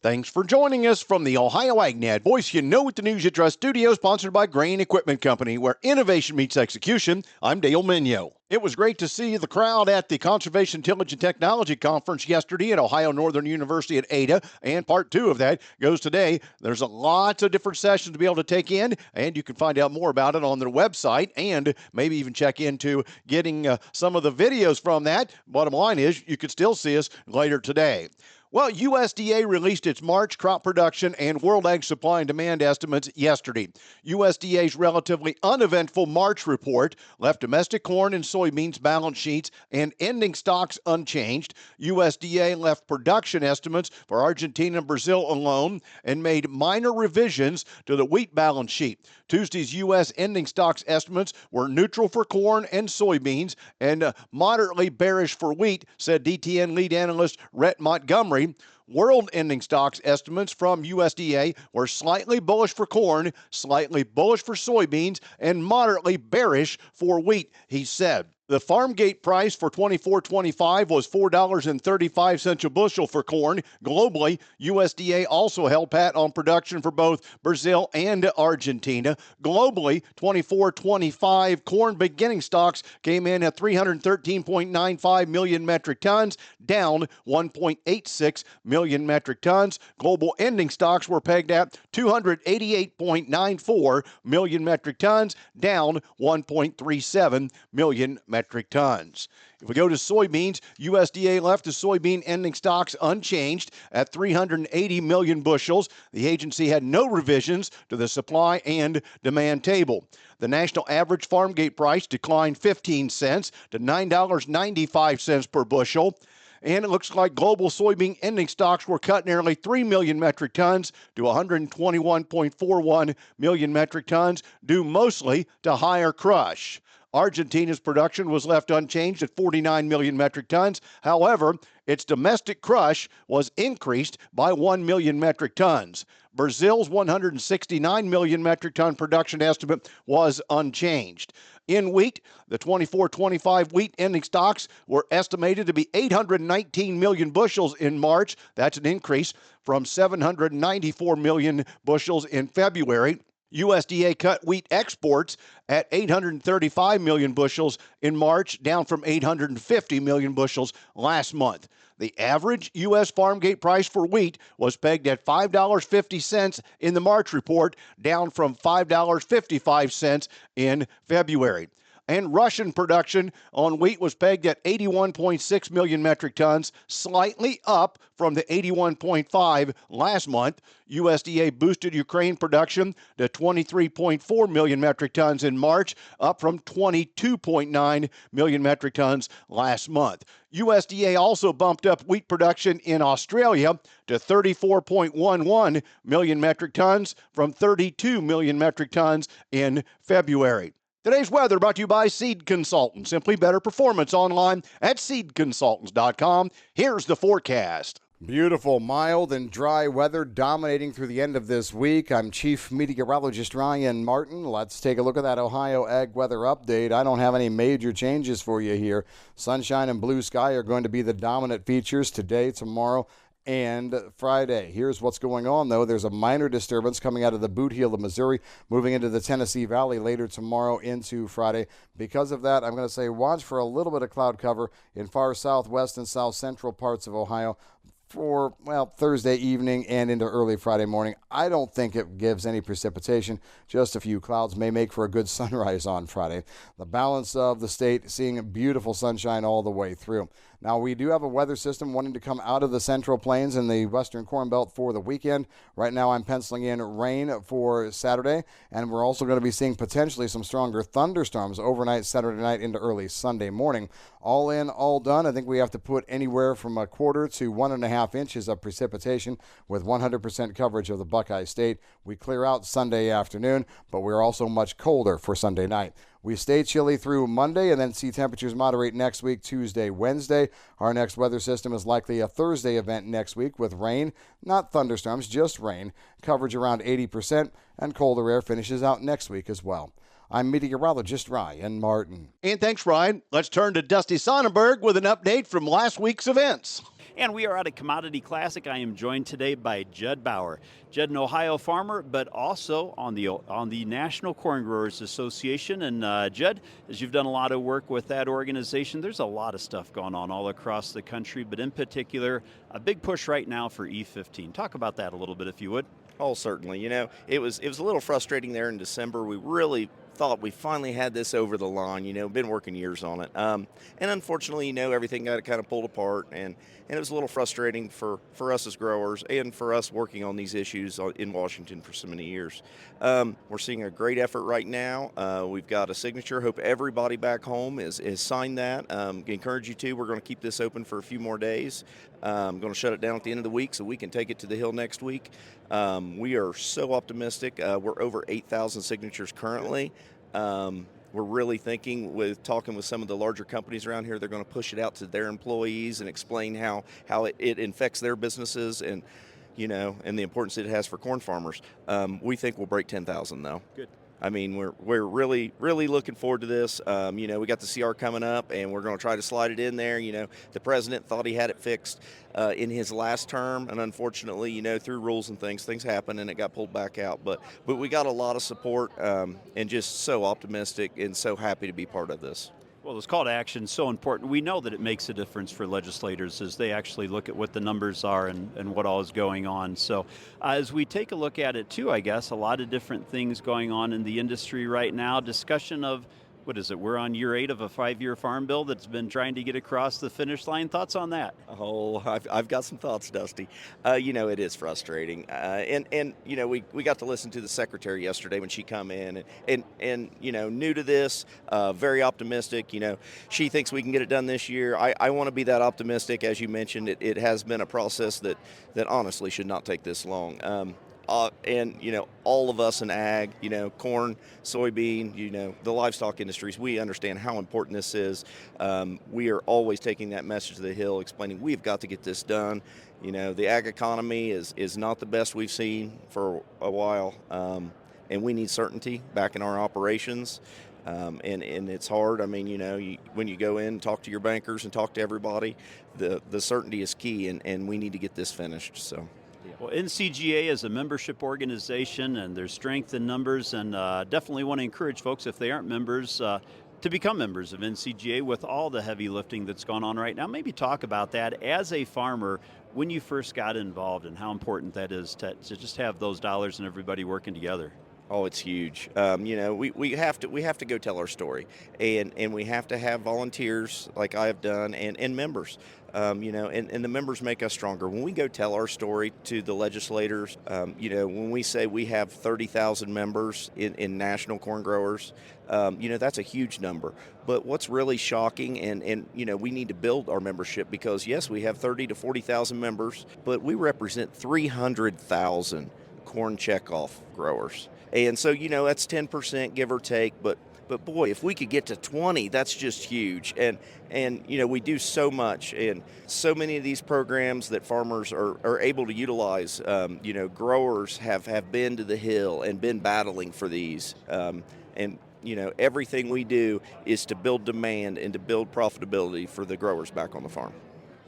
Thanks for joining us from the Ohio AgNet Voice You Know With the News You Trust studio, sponsored by Grain Equipment Company, where innovation meets execution. I'm Dale Minyo. It was great to see the crowd at the Conservation Tillage and Technology Conference yesterday at Ohio Northern University at Ada, and part two of that goes today. There's lots of different sessions to be able to take in, and you can find out more about it on their website and maybe even check into getting some of the videos from that. Bottom line is, you could still see us later today. Well, USDA released its March crop production and world ag supply and demand estimates yesterday. USDA's relatively uneventful March report left domestic corn and soybeans balance sheets and ending stocks unchanged. USDA left production estimates for Argentina and Brazil alone and made minor revisions to the wheat balance sheet. Tuesday's U.S. ending stocks estimates were neutral for corn and soybeans and moderately bearish for wheat, said DTN lead analyst Rhett Montgomery. World ending stocks estimates from USDA were slightly bullish for corn, slightly bullish for soybeans, and moderately bearish for wheat, he said. The farm gate price for 24-25 was $4.35 a bushel for corn. Globally, USDA also held pat on production for both Brazil and Argentina. Globally, 24-25 corn beginning stocks came in at 313.95 million metric tons, down 1.86 million metric tons. Global ending stocks were pegged at 288.94 million metric tons, down 1.37 million metric tons. If we go to soybeans, USDA left the soybean ending stocks unchanged at 380 million bushels. The agency had no revisions to the supply and demand table. The national average farm gate price declined 15 cents to $9.95 per bushel. And it looks like global soybean ending stocks were cut nearly 3 million metric tons to 121.41 million metric tons, due mostly to higher crush. Argentina's production was left unchanged at 49 million metric tons. However, its domestic crush was increased by 1 million metric tons. Brazil's 169 million metric ton production estimate was unchanged. In wheat, the 24-25 wheat ending stocks were estimated to be 819 million bushels in March. That's an increase from 794 million bushels in February. USDA cut wheat exports at 835 million bushels in March, down from 850 million bushels last month. The average U.S. farm gate price for wheat was pegged at $5.50 in the March report, down from $5.55 in February. And Russian production on wheat was pegged at 81.6 million metric tons, slightly up from the 81.5 last month. USDA boosted Ukraine production to 23.4 million metric tons in March, up from 22.9 million metric tons last month. USDA also bumped up wheat production in Australia to 34.11 million metric tons from 32 million metric tons in February. Today's weather brought to you by Seed Consultants. Simply better performance online at seedconsultants.com. Here's the forecast. Beautiful, mild, and dry weather dominating through the end of this week. I'm Chief Meteorologist Ryan Martin. Let's take a look at that Ohio Ag Weather Update. I don't have any major changes for you here. Sunshine and blue sky are going to be the dominant features today, tomorrow, and Friday. Here's what's going on, though. There's a minor disturbance coming out of the boot heel of Missouri, moving into the Tennessee Valley later tomorrow into Friday. Because of that, I'm going to say watch for a little bit of cloud cover in far southwest and south central parts of Ohio for, Thursday evening and into early Friday morning. I don't think it gives any precipitation. Just a few clouds may make for a good sunrise on Friday. The balance of the state seeing beautiful sunshine all the way through. Now, we do have a weather system wanting to come out of the Central Plains and the Western Corn Belt for the weekend. Right now, I'm penciling in rain for Saturday, and we're also going to be seeing potentially some stronger thunderstorms overnight Saturday night into early Sunday morning. All in, all done, I think we have to put anywhere from 1/4 to 1.5 inches of precipitation with 100% coverage of the Buckeye State. We clear out Sunday afternoon, but we're also much colder for Sunday night. We stay chilly through Monday and then see temperatures moderate next week, Tuesday, Wednesday. Our next weather system is likely a Thursday event next week with rain, not thunderstorms, just rain. Coverage around 80%, and colder air finishes out next week as well. I'm meteorologist Ryan Martin. And thanks, Ryan. Let's turn to Dusty Sonnenberg with an update from last week's events. And we are at a Commodity Classic. I am joined today by Judd Bauer. Judd, an Ohio farmer, but also on the National Corn Growers Association. And Judd, as you've done a lot of work with that organization, there's a lot of stuff going on all across the country, but in particular, a big push right now for E15. Talk about that a little bit, if you would. Oh, certainly. You know, it was a little frustrating there in December. We really thought we finally had this over the line. You know, been working years on it. And unfortunately, you know, everything got kind of pulled apart, and it was a little frustrating for us as growers and for us working on these issues in Washington for so many years. We're seeing a great effort right now. We've got a signature. Hope everybody back home is signed that. Encourage you to. We're going to keep this open for a few more days. I'm going to shut it down at the end of the week so we can take it to the Hill next week. We are so optimistic. We're over 8,000 signatures currently. We're really thinking, with talking with some of the larger companies around here, they're going to push it out to their employees and explain how it affects their businesses and, you know, and the importance it has for corn farmers. We think we'll break 10,000 though. Good. I mean, we're really, really looking forward to this. You know, we got the CR coming up, and we're going to try to slide it in there. You know, the president thought he had it fixed in his last term, and unfortunately, you know, through rules and things happen, and it got pulled back out. But we got a lot of support, and just so optimistic and so happy to be part of this. Well, this call to action is so important. We know that it makes a difference for legislators as they actually look at what the numbers are and what all is going on. So as we take a look at it too, I guess, a lot of different things going on in the industry right now. Discussion of, what is it, we're on year 8 of a 5-year farm bill that's been trying to get across the finish line. Thoughts on that? Oh, I've got some thoughts, Dusty. You know, it is frustrating. And you know, we got to listen to the secretary yesterday when she come in and you know, new to this, very optimistic. You know, she thinks we can get it done this year. I want to be that optimistic. As you mentioned, it has been a process that honestly should not take this long. And, you know, all of us in ag, you know, corn, soybean, you know, the livestock industries, we understand how important this is. We are always taking that message to the Hill, explaining we've got to get this done. You know, the ag economy is not the best we've seen for a while, and we need certainty back in our operations. And it's hard. I mean, you know, when you go in and talk to your bankers and talk to everybody, the certainty is key, and we need to get this finished, so. Well, NCGA is a membership organization, and there's strength in numbers, and definitely want to encourage folks, if they aren't members, to become members of NCGA with all the heavy lifting that's going on right now. Maybe talk about that as a farmer when you first got involved and how important that is to just have those dollars and everybody working together. Oh, it's huge. You know, we have to go tell our story, and we have to have volunteers like I have done and members. You know, and the members make us stronger. When we go tell our story to the legislators, you know, when we say we have 30,000 members in National Corn Growers, you know, that's a huge number. But what's really shocking, and you know, we need to build our membership because, yes, we have 30 to 40,000 members, but we represent 300,000 corn checkoff growers. And so, you know, that's 10%, give or take, but boy, if we could get to 20, that's just huge. And you know, we do so much, and so many of these programs that farmers are able to utilize. You know, growers have been to the Hill and been battling for these. And you know, everything we do is to build demand and to build profitability for the growers back on the farm.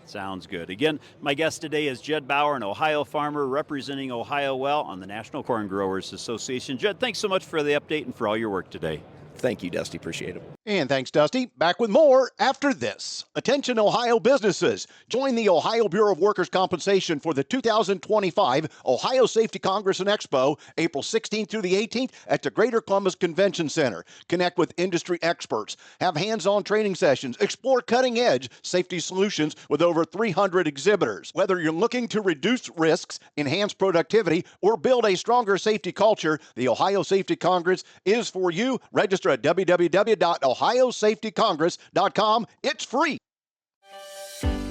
Sounds good. Again, my guest today is Judd Bauer, an Ohio farmer representing Ohio well on the National Corn Growers Association. Judd, thanks so much for the update and for all your work today. Thank you, Dusty. Appreciate it. And thanks, Dusty. Back with more after this. Attention, Ohio businesses. Join the Ohio Bureau of Workers' Compensation for the 2025 Ohio Safety Congress and Expo, April 16th through the 18th at the Greater Columbus Convention Center. Connect with industry experts, have hands-on training sessions, explore cutting-edge safety solutions with over 300 exhibitors. Whether you're looking to reduce risks, enhance productivity, or build a stronger safety culture, the Ohio Safety Congress is for you. Register at www.ohiosafetycongress.com. It's free.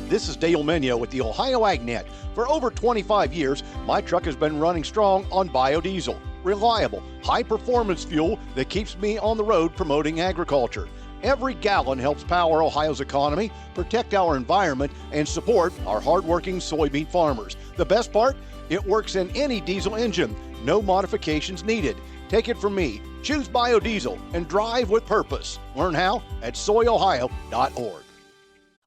This is Dale Menyo with the Ohio AgNet. For over 25 years, my truck has been running strong on biodiesel, reliable, high-performance fuel that keeps me on the road promoting agriculture. Every gallon helps power Ohio's economy, protect our environment, and support our hardworking soybean farmers. The best part? It works in any diesel engine. No modifications needed. Take it from me. Choose biodiesel and drive with purpose. Learn how at soyohio.org.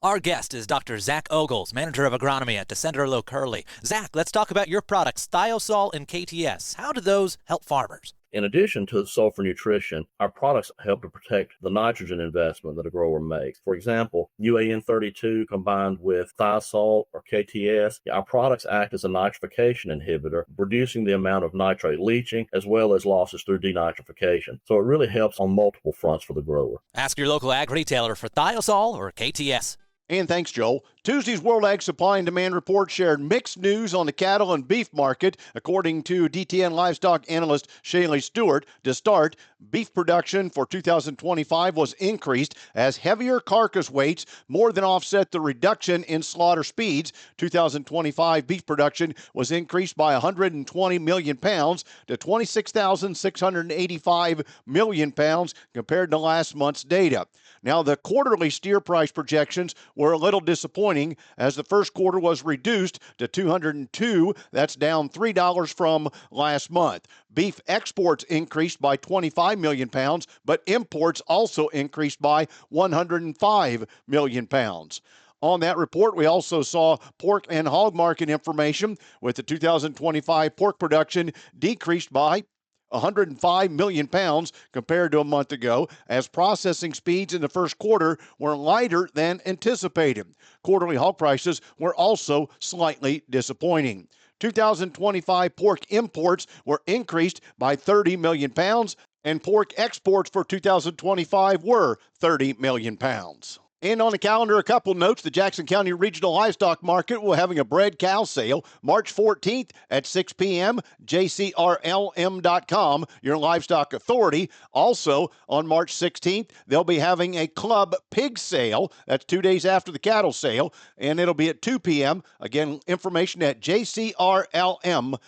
Our guest is Dr. Zach Ogles, Manager of Agronomy at Descender Curly. Zach, let's talk about your products, Thiosol and KTS. How do those help farmers? In addition to sulfur nutrition, our products help to protect the nitrogen investment that a grower makes. For example, UAN32 combined with Thiosol or KTS, our products act as a nitrification inhibitor, reducing the amount of nitrate leaching as well as losses through denitrification. So it really helps on multiple fronts for the grower. Ask your local ag retailer for Thiosol or KTS. And thanks, Joel. Tuesday's World Ag Supply and Demand Report shared mixed news on the cattle and beef market. According to DTN livestock analyst Shaylee Stewart, to start, beef production for 2025 was increased as heavier carcass weights more than offset the reduction in slaughter speeds. 2025 beef production was increased by 120 million pounds to 26,685 million pounds compared to last month's data. Now, the quarterly steer price projections were a little disappointing as the first quarter was reduced to $202. That's down $3 from last month. Beef exports increased by 25 million pounds, but imports also increased by 105 million pounds. On that report, we also saw pork and hog market information, with the 2025 pork production decreased by 105 million pounds compared to a month ago, as processing speeds in the first quarter were lighter than anticipated. Quarterly hog prices were also slightly disappointing. 2025 pork imports were increased by 30 million pounds, and pork exports for 2025 were 30 million pounds. And on the calendar, a couple notes. The Jackson County Regional Livestock Market will having a bred cow sale March 14th at 6 p.m. JCRLM.com, your livestock authority. Also, on March 16th, they'll be having a club pig sale. That's 2 days after the cattle sale, and it'll be at 2 p.m. Again, information at JCRLM.com.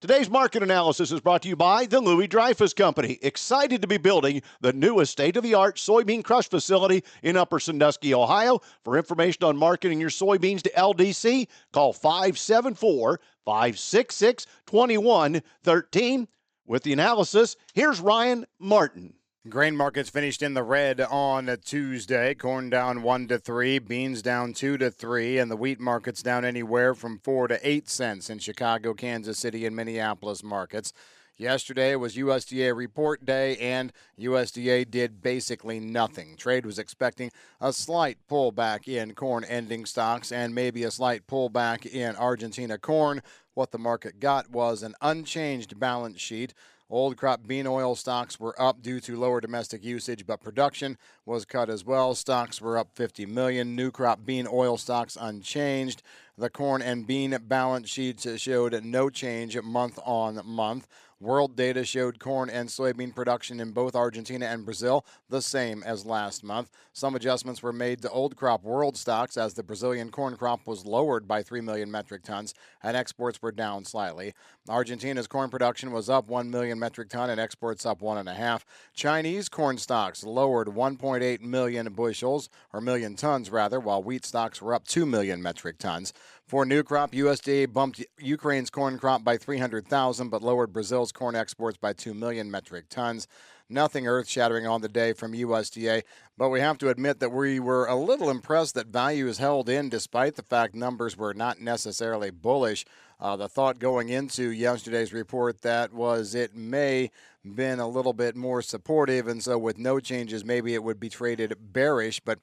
Today's market analysis is brought to you by the Louis Dreyfus Company. Excited to be building the newest state-of-the-art soybean crush facility in Upper Sandusky, Ohio. For information on marketing your soybeans to LDC, call 574-566-2113. With the analysis, here's Ryan Martin. Grain markets finished in the red on Tuesday. Corn down 1 to 3, beans down 2 to 3, and the wheat markets down anywhere from 4 to 8 cents in Chicago, Kansas City, and Minneapolis markets. Yesterday was USDA report day, and USDA did basically nothing. Trade was expecting a slight pullback in corn ending stocks and maybe a slight pullback in Argentina corn. What the market got was an unchanged balance sheet. Old crop bean oil stocks were up due to lower domestic usage, but production was cut as well. Stocks were up 50 million. New crop bean oil stocks unchanged. The corn and bean balance sheets showed no change month on month. World data showed corn and soybean production in both Argentina and Brazil the same as last month. Some adjustments were made to old crop world stocks as the Brazilian corn crop was lowered by 3 million metric tons and exports were down slightly. Argentina's corn production was up 1 million metric ton and exports up 1.5. Chinese corn stocks lowered 1.8 million bushels, or million tons rather, while wheat stocks were up 2 million metric tons. For new crop, USDA bumped Ukraine's corn crop by 300,000 but lowered Brazil's corn exports by 2 million metric tons. Nothing earth-shattering on the day from USDA, but we have to admit that we were a little impressed that values held in despite the fact numbers were not necessarily bullish. The thought going into yesterday's report that was it may been a little bit more supportive, and so with no changes, maybe it would be traded bearish, but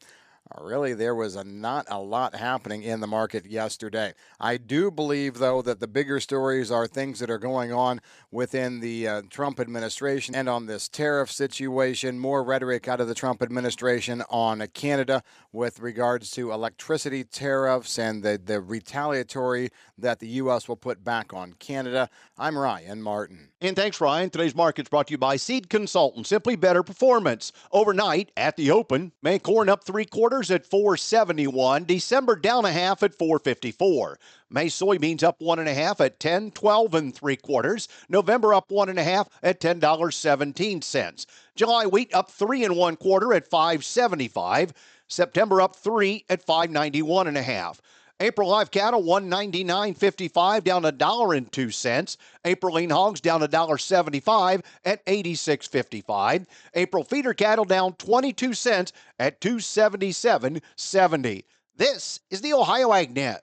really, there was not a lot happening in the market yesterday. I do believe, though, that the bigger stories are things that are going on within the Trump administration and on this tariff situation. More rhetoric out of the Trump administration on Canada with regards to electricity tariffs and the retaliatory that the U.S. will put back on Canada. I'm Ryan Martin. And thanks, Ryan. Today's market's brought to you by Seed Consultant. Simply better performance. Overnight at the open, May corn up 3/4 at 471. December down 1/2 at 454. May soybeans up 1.5 at 10.12 3/4. November up 1.5 at $10.17. July wheat up 3 1/4 at 575. September up 3 at 591.5. April live cattle 199.55 down $1.02. April lean hogs down $1.75 at 86.55. April feeder cattle down 22 cents at 277.70. This is the Ohio AgNet.